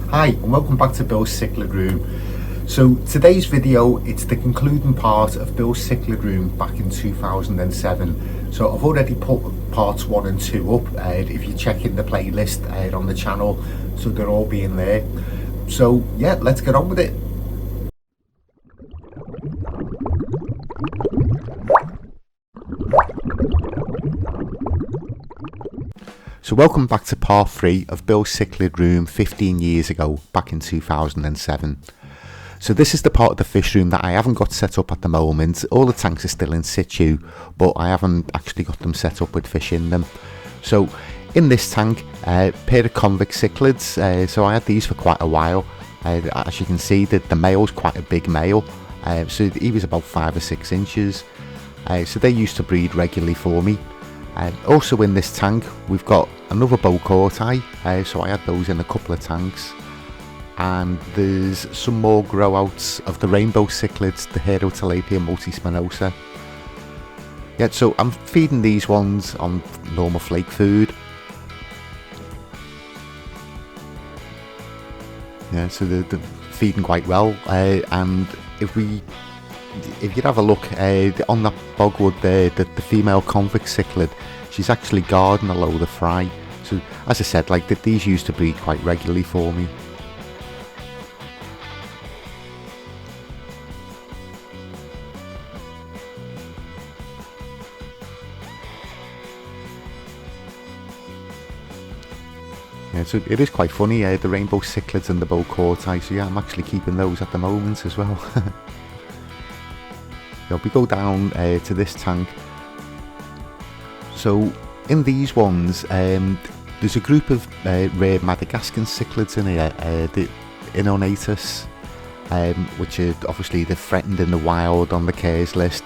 Hi and welcome back to Bill's Cichlid Room. So today's video, it's the concluding part of Bill's Cichlid Room back in 2007. So I've already put parts 1 and 2 up if you check in the playlist on the channel, so they're all being there. So yeah, let's get on with it. So welcome back to part 3 of Bill's Cichlid Room 15 years ago, back in 2007. So this is the part of the fish room that I haven't got set up at the moment. All the tanks are still in situ, but I haven't actually got them set up with fish in them. So in this tank, pair of convict cichlids. So I had these for quite a while. As you can see, the male's quite a big male. So he was about 5 or 6 inches. So they used to breed regularly for me. Also in this tank we've got another bocorti, so I had those in a couple of tanks, and there's some more grow outs of the rainbow cichlids, the Herotilapia multispinosa. Yeah, so I'm feeding these ones on normal flake food. Yeah, so they're feeding quite well, and if you'd have a look on that bogwood there, the female convict cichlid, she's actually guarding a load of fry. So as I said, like these used to breed quite regularly for me. Yeah, so it is quite funny, the rainbow cichlids and the bocorti. So yeah, I'm actually keeping those at the moment as well. Now we go down to this tank. So in these ones, there's a group of rare Madagascan cichlids in here, the Inonatus, which are obviously they're threatened in the wild on the CARES list.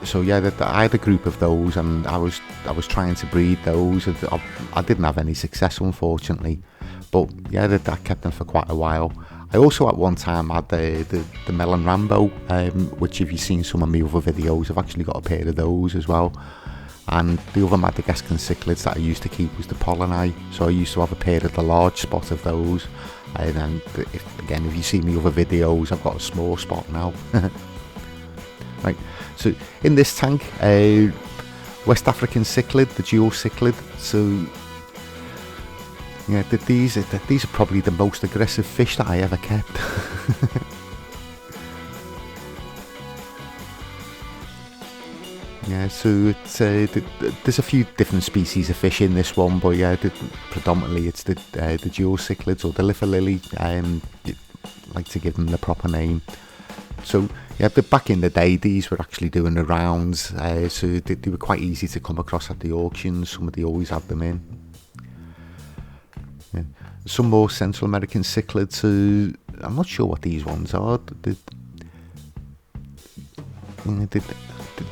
So yeah, I had a group of those, and I was trying to breed those. I didn't have any success, unfortunately, but yeah, I kept them for quite a while. I also at one time had the Melon Rambo, which if you've seen some of my other videos, I've actually got a pair of those as well. And the other Madagascan cichlids that I used to keep was the Pollini, so I used to have a pair of the large spot of those. And then if you see me other videos, I've got a small spot now. Right, so in this tank, West African cichlid, the dual cichlid. So yeah, these are probably the most aggressive fish that I ever kept. Yeah, so it's there's a few different species of fish in this one, but yeah, predominantly it's the dual cichlids, or the liver lily. I like to give them the proper name. So yeah, but back in the day, these were actually doing the rounds, so they were quite easy to come across at the auctions. Somebody always had them in. Yeah. Some more Central American cichlids. I'm not sure what these ones are.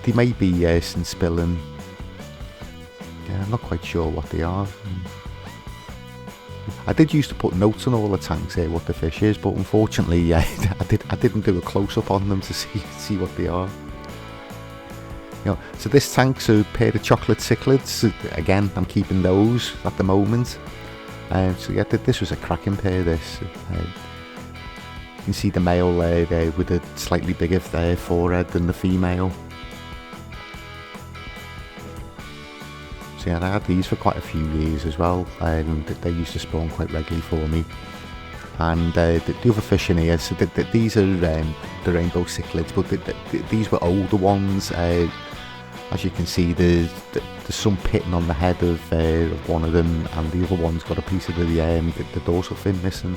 They may be Sinspillen. Yeah, I'm not quite sure what they are. I did used to put notes on all the tanks here what the fish is, but unfortunately, I didn't do a close up on them to see what they are. You know, so this tank's a pair of chocolate cichlids. Again, I'm keeping those at the moment. So yeah, this was a cracking pair. This you can see the male there with a slightly bigger forehead than the female. So yeah, I had these for quite a few years as well, and they used to spawn quite regularly for me. And the other fish in here, so these are the rainbow cichlids, but these were older ones. As you can see, there's some pitting on the head of one of them, and the other one's got a piece of the dorsal fin missing.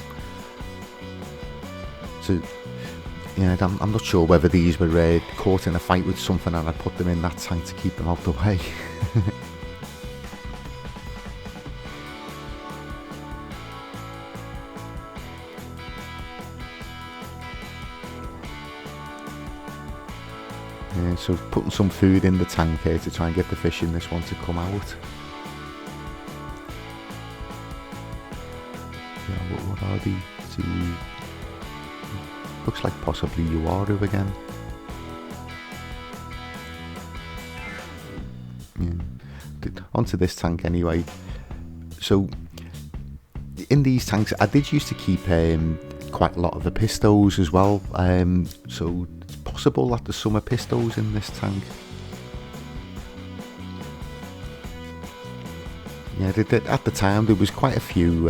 So yeah, I'm not sure whether these were caught in a fight with something and I put them in that tank to keep them out the way. Yeah, so putting some food in the tank here to try and get the fish in this one to come out. Yeah, what are these? Looks like possibly Uaru again. Yeah. Onto this tank anyway. So in these tanks, I did used to keep quite a lot of the pistos as well. So it's possible that there's some pistos in this tank. Yeah, at the time there was quite a few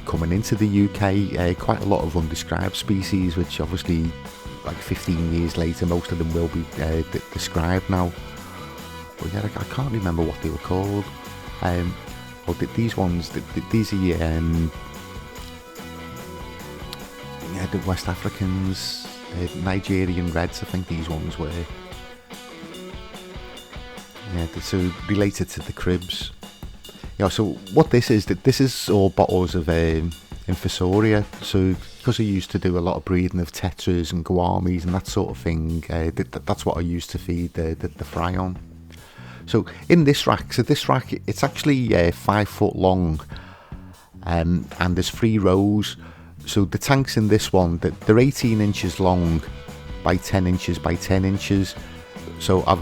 coming into the UK, quite a lot of undescribed species, which obviously like 15 years later most of them will be described now. But yeah, I can't remember what they were called. Well, these ones, these are yeah, the West Africans, Nigerian Reds, I think these ones were. Yeah, so related to the cribs. Yeah, so what this is all bottles of Infusoria. So because I used to do a lot of breeding of tetras and gourmis and that sort of thing, that's what I used to feed the fry on. So in this rack, it's actually 5 foot long, and there's 3 rows. So the tanks in this one, they're 18 inches long by 10 inches by 10 inches. So I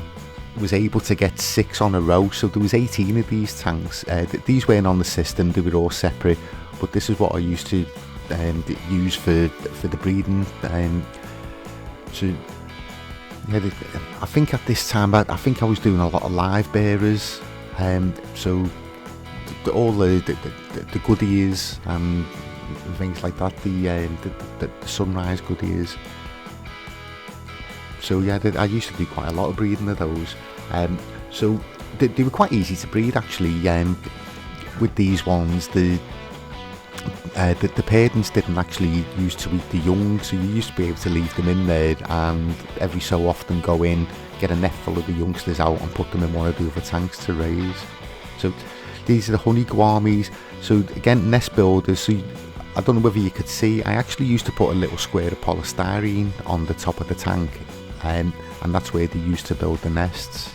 was able to get 6 on a row. So there was 18 of these tanks. These weren't on the system; they were all separate. But this is what I used to use for the breeding. So yeah, I think at this time, I think I was doing a lot of live bearers. So all the goodies and things like that, the sunrise goodies. So yeah, I used to do quite a lot of breeding of those. So they were quite easy to breed actually. With these ones, the parents didn't actually used to eat the young, so you used to be able to leave them in there and every so often go in, get a net full of the youngsters out and put them in one of the other tanks to raise. So these are the honey gourmis. So again, nest builders. So I don't know whether you could see, I actually used to put a little square of polystyrene on the top of the tank, and that's where they used to build the nests.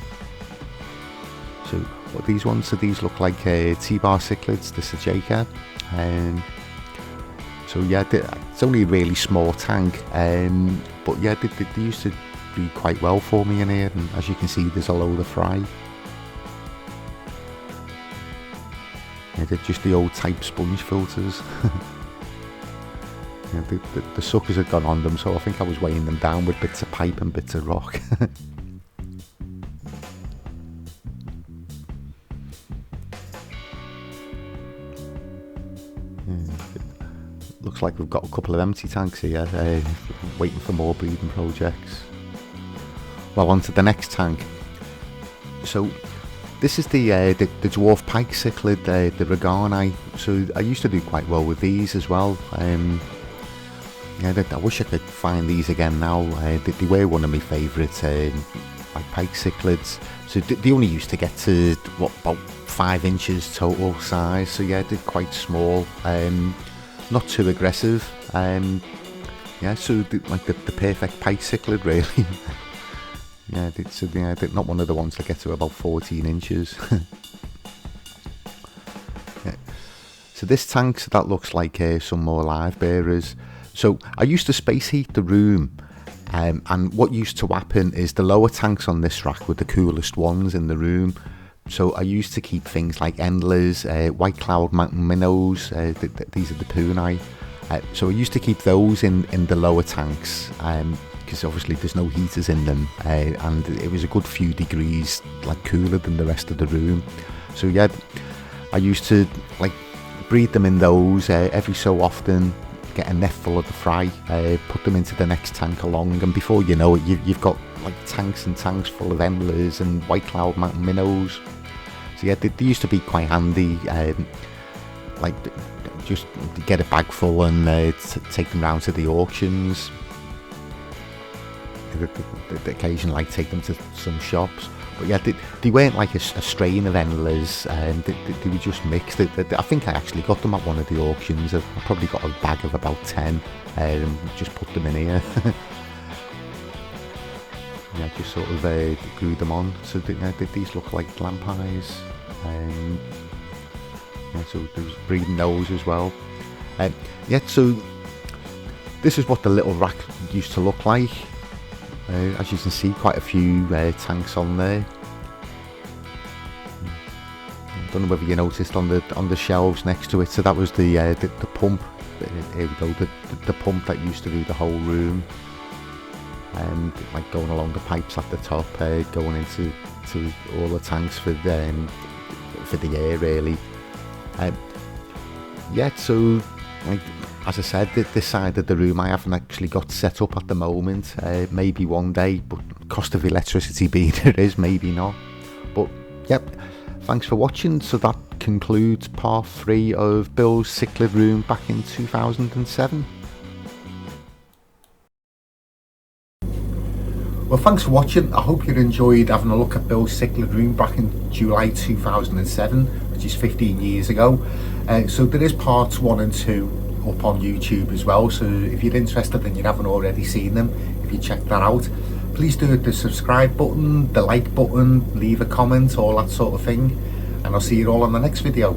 So what these ones, so these look like T-bar cichlids, the Sajaka. So yeah, it's only a really small tank, but yeah, they used to do quite well for me in here, and as you can see there's a load of fry. Yeah, they're just the old type sponge filters. Yeah, the suckers had gone on them, so I think I was weighing them down with bits of pipe and bits of rock. Looks like we've got a couple of empty tanks here, waiting for more breeding projects. Well, on to the next tank. So this is the dwarf Pike Cichlid, the Regani. So I used to do quite well with these as well. Yeah, I wish I could find these again now. They were one of my favourites, like Pike Cichlids. So they only used to get to about 5 inches total size. So yeah, they're quite small. Not too aggressive. Yeah, so like the perfect Pike Cichlid really. Yeah, they're not one of the ones that get to about 14 inches. Yeah. So this tank, so that looks like some more live bearers. So I used to space heat the room, and what used to happen is the lower tanks on this rack were the coolest ones in the room. So I used to keep things like endlers, white cloud mountain minnows, these are the punai. So I used to keep those in the lower tanks, because obviously there's no heaters in them, and it was a good few degrees like cooler than the rest of the room. So yeah, I used to like breed them in those every so often, get a net full of the fry, put them into the next tank along, and before you know it, you've got like tanks and tanks full of endlers and white cloud mountain minnows. So yeah, they used to be quite handy, like just get a bag full and take them round to the auctions. They occasionally like take them to some shops, but yeah, they weren't like a strain of endlers, and they were just mixed. I think I actually got them at one of the auctions. I probably got a bag of about 10, and just put them in here. Yeah, just sort of glue them on. So these look like lamp eyes. Yeah, so there's breeding those as well. Yeah, so this is what the little rack used to look like. As you can see, quite a few tanks on there. don't know whether you noticed on the shelves next to it. So that was the pump. Here we go. The pump that used to do the whole room, and like going along the pipes at the top, going into all the tanks for the air really. Yeah, so like as I said, this side of the room I haven't actually got set up at the moment. Maybe one day, but cost of electricity being it is, maybe not. But yep, thanks for watching. So that concludes part 3 of Bill's cichlid room back in 2007. Well, thanks for watching. I hope you enjoyed having a look at Bill's cichlid room back in July 2007, which is 15 years ago. So there is parts 1 and 2 up on YouTube as well, so if you're interested and you haven't already seen them, if you check that out, please do hit the subscribe button, the like button, leave a comment, all that sort of thing, and I'll see you all on the next video.